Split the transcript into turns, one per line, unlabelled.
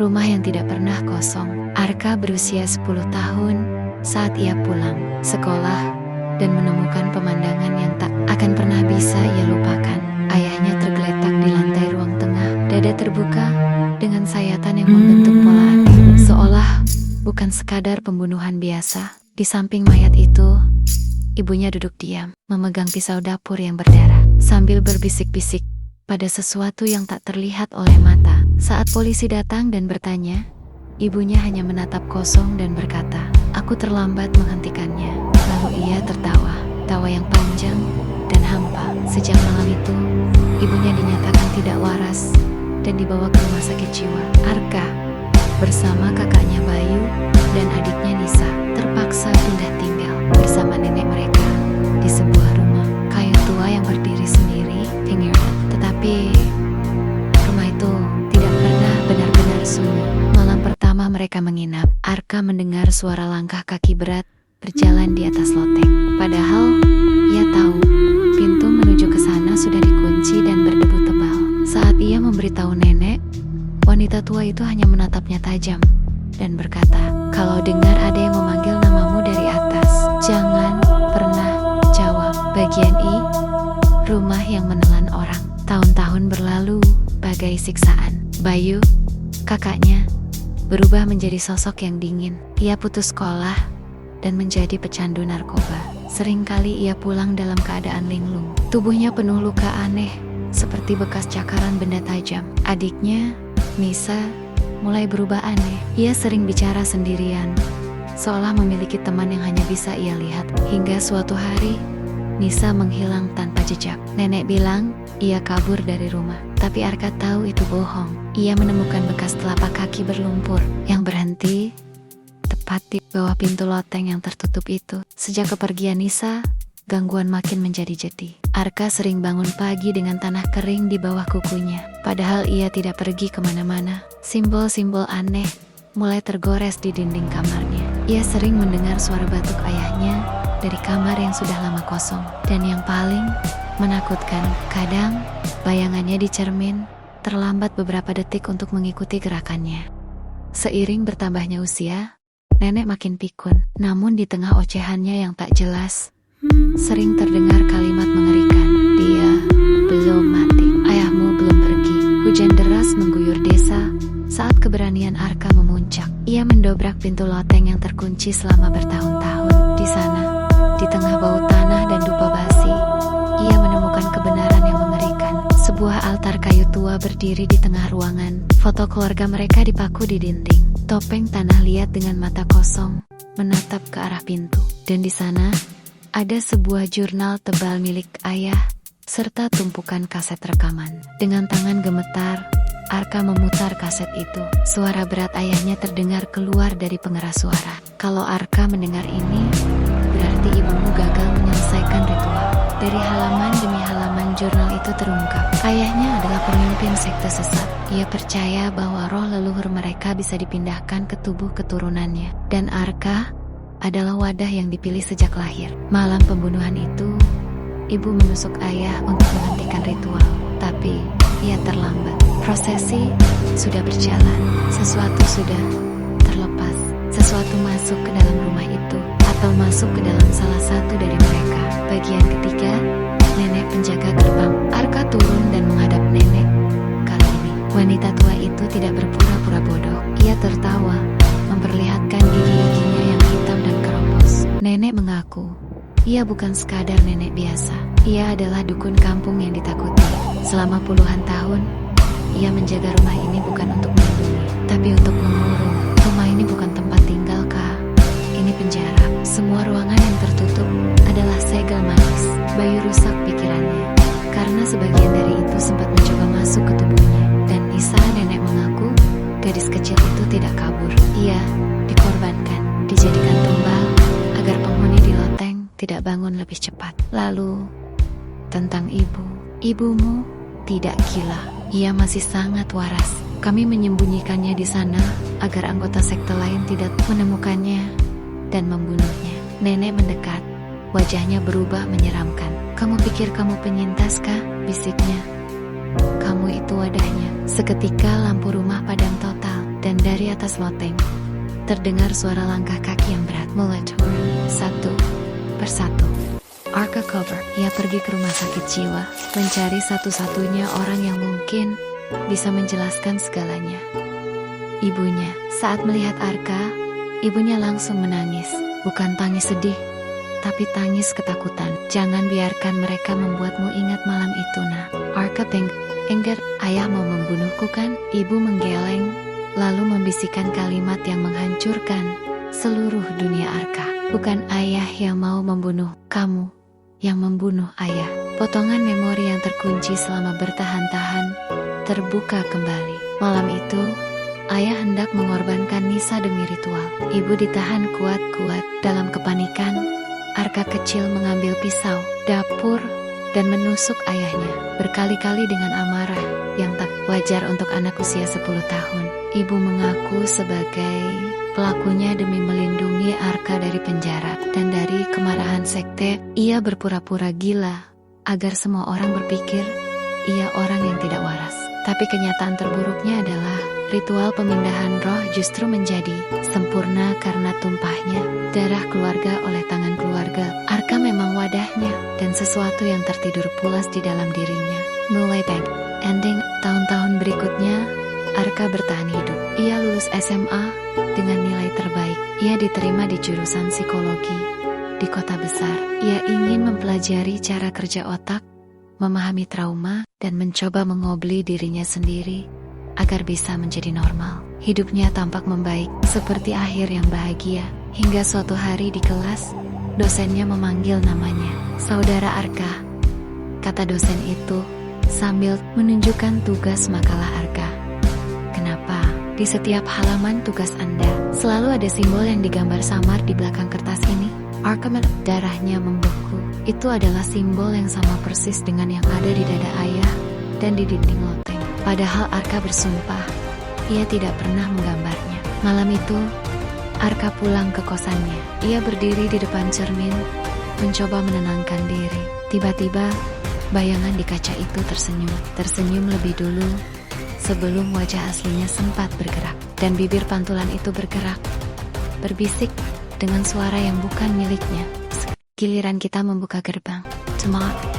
rumah yang tidak pernah kosong. Arka berusia 10 tahun saat ia pulang sekolah dan menemukan pemandangan yang tak akan pernah bisa ia lupakan. Ayahnya tergeletak di lantai ruang tengah, dada terbuka dengan sayatan yang membentuk pola aneh, seolah bukan sekadar pembunuhan biasa. Di samping mayat itu, ibunya duduk diam, memegang pisau dapur yang berdarah, sambil berbisik-bisik pada sesuatu yang tak terlihat oleh mata. Saat polisi datang dan bertanya, ibunya hanya menatap kosong dan berkata, "Aku terlambat menghentikannya." Lalu ia tertawa, tawa yang panjang dan hampa. Sejak malam itu, ibunya dinyatakan tidak waras dan dibawa ke rumah sakit jiwa. Arka bersama kakaknya Bayu dan adiknya Nisa terpaksa pindah tinggal bersama nenek mereka di sebuah rumah kayu tua yang berdiri sendiri, tetapi rumah itu tidak pernah benar-benar sunyi. Malam pertama mereka menginap, Arka mendengar suara langkah kaki berat berjalan di atas loteng. Padahal ia tahu pintu menuju ke sana sudah dikunci dan berdebu tebal. Saat ia memberitahu nenek, wanita tua itu hanya menatapnya tajam dan berkata, "Kalau dengar ada yang memanggil namamu dari atas, jangan pernah jawab." Bagian I, rumah yang menelan orang. Tahun-tahun berlalu bagai siksaan. Bayu, kakaknya, berubah menjadi sosok yang dingin. Ia putus sekolah dan menjadi pecandu narkoba. Seringkali ia pulang dalam keadaan linglung. Tubuhnya penuh luka aneh, seperti bekas cakaran benda tajam. Adiknya, Nisa, mulai berubah aneh. Ia sering bicara sendirian, seolah memiliki teman yang hanya bisa ia lihat. Hingga suatu hari, Nisa menghilang tanpa jejak. Nenek bilang ia kabur dari rumah, tapi Arka tahu itu bohong. Ia menemukan bekas telapak kaki berlumpur yang berhenti tepat di bawah pintu loteng yang tertutup itu. Sejak kepergian Nisa, gangguan makin menjadi-jadi. Arka sering bangun pagi dengan tanah kering di bawah kukunya. Padahal ia tidak pergi kemana-mana. Simbol-simbol aneh mulai tergores di dinding kamarnya. Ia sering mendengar suara batuk ayahnya dari kamar yang sudah lama kosong. Dan yang paling menakutkan, kadang bayangannya di cermin terlambat beberapa detik untuk mengikuti gerakannya. Seiring bertambahnya usia, nenek makin pikun. Namun di tengah ocehannya yang tak jelas, sering terdengar kalimat mengerikan. "Dia belum mati. Ayahmu belum pergi." Hujan deras mengguyur desa saat keberanian Arka memuncak. Ia mendobrak pintu loteng yang terkunci selama bertahun-tahun. Di sana, di tengah bau tanah dan dupa basi, ia menemukan kebenaran yang mengerikan. Sebuah altar kayu tua berdiri di tengah ruangan. Foto keluarga mereka dipaku di dinding. Topeng tanah liat dengan mata kosong menatap ke arah pintu. Dan di sana ada sebuah jurnal tebal milik ayah serta tumpukan kaset rekaman. Dengan tangan gemetar, Arka memutar kaset itu. Suara berat ayahnya terdengar keluar dari pengeras suara. "Kalau Arka mendengar ini, berarti ibumu gagal menyelesaikan ritual." Dari halaman demi halaman jurnal itu terungkap. Ayahnya adalah pemimpin sekte sesat. Ia percaya bahwa roh leluhur mereka bisa dipindahkan ke tubuh keturunannya. Dan Arka adalah wadah yang dipilih sejak lahir. Malam pembunuhan itu, ibu menusuk ayah untuk menghentikan ritual. Tapi ia terlambat. Prosesi sudah berjalan. Sesuatu sudah terlepas. Sesuatu masuk ke dalam rumah itu, atau masuk ke dalam salah satu dari mereka. Bagian ketiga, nenek penjaga gerbang. Arka turun dan menghadap nenek. Kali ini, wanita tua itu tidak berpura-pura bodoh. Ia tertawa, memperlihatkan gigi-giginya yang hitam dan keropos. Nenek mengaku, ia bukan sekadar nenek biasa. Ia adalah dukun kampung yang ditakuti. Selama puluhan tahun, ia menjaga rumah ini bukan untuk melindungi, tapi untuk mengurung. Rumah ini bukan tempat tinggal, Kak. Ini penjara. Semua ruangan yang tertutup adalah segel manis. Bayu rusak pikirannya, karena sebagian dari itu sempat mencoba masuk ke tubuhnya. Dan Nisa, nenek mengaku, gadis kecil itu tidak kabur. Ia dikorbankan, dijadikan tumbal, agar penghuni di loteng tidak bangun lebih cepat. Lalu, tentang ibumu tidak gila. Ia masih sangat waras. Kami menyembunyikannya di sana agar anggota sekte lain tidak menemukannya dan membunuhnya. Nenek mendekat, wajahnya berubah menyeramkan. "Kamu pikir kamu penyintas kah?" bisiknya. "Kamu itu wadahnya." Seketika lampu rumah padam total. dan dari atas loteng terdengar suara langkah kaki yang berat mulai turun satu persatu. Arka cover, ia pergi ke rumah sakit jiwa, mencari satu-satunya orang yang mungkin bisa menjelaskan segalanya. Ibunya, saat melihat Arka, ibunya langsung menangis, bukan tangis sedih, tapi tangis ketakutan. Jangan biarkan mereka membuatmu ingat malam itu, nak. Arka enggar, ayah mau membunuhku kan? Ibu menggeleng, lalu membisikkan kalimat yang menghancurkan seluruh dunia Arka. Bukan ayah yang mau membunuh kamu, yang membunuh ayah. Potongan memori yang terkunci selama bertahan-tahan terbuka kembali. Malam itu, ayah hendak mengorbankan Nisa demi ritual. Ibu ditahan kuat-kuat. Dalam kepanikan, Arka kecil mengambil pisau dapur dan menusuk ayahnya berkali-kali dengan amarah yang tak wajar untuk anak usia 10 tahun. Ibu mengaku sebagai pelakunya demi melindungi Arka dari penjara dan dari kemarahan sekte. Ia berpura-pura gila agar semua orang berpikir ia orang yang tidak waras. Tapi kenyataan terburuknya adalah ritual pemindahan roh justru menjadi sempurna karena tumpahnya darah keluarga oleh tangan keluarga. Arka memang wadahnya dan sesuatu yang tertidur pulas di dalam dirinya. Mulai bad ending tahun-tahun berikutnya, Arka bertahan hidup. Ia lulus SMA dengan nilai terbaik. Ia diterima di jurusan psikologi di kota besar. Ia ingin mempelajari cara kerja otak, memahami trauma, dan mencoba mengobli dirinya sendiri agar bisa menjadi normal. Hidupnya tampak membaik, seperti akhir yang bahagia. Hingga suatu hari di kelas, dosennya memanggil namanya. Saudara Arka, kata dosen itu sambil menunjukkan tugas makalah Arka. Kenapa? Di setiap halaman tugas Anda selalu ada simbol yang digambar samar di belakang kertas ini. Arka darahnya membeku. Itu adalah simbol yang sama persis dengan yang ada di dada ayah dan di dinding loteng. Padahal Arka bersumpah, ia tidak pernah menggambarnya. Malam itu, Arka pulang ke kosannya. Ia berdiri di depan cermin, mencoba menenangkan diri. Tiba-tiba, bayangan di kaca itu tersenyum. Tersenyum lebih dulu, sebelum wajah aslinya sempat bergerak. Dan bibir pantulan itu bergerak, berbisik dengan suara yang bukan miliknya. Giliran kita membuka gerbang. Tomorrow.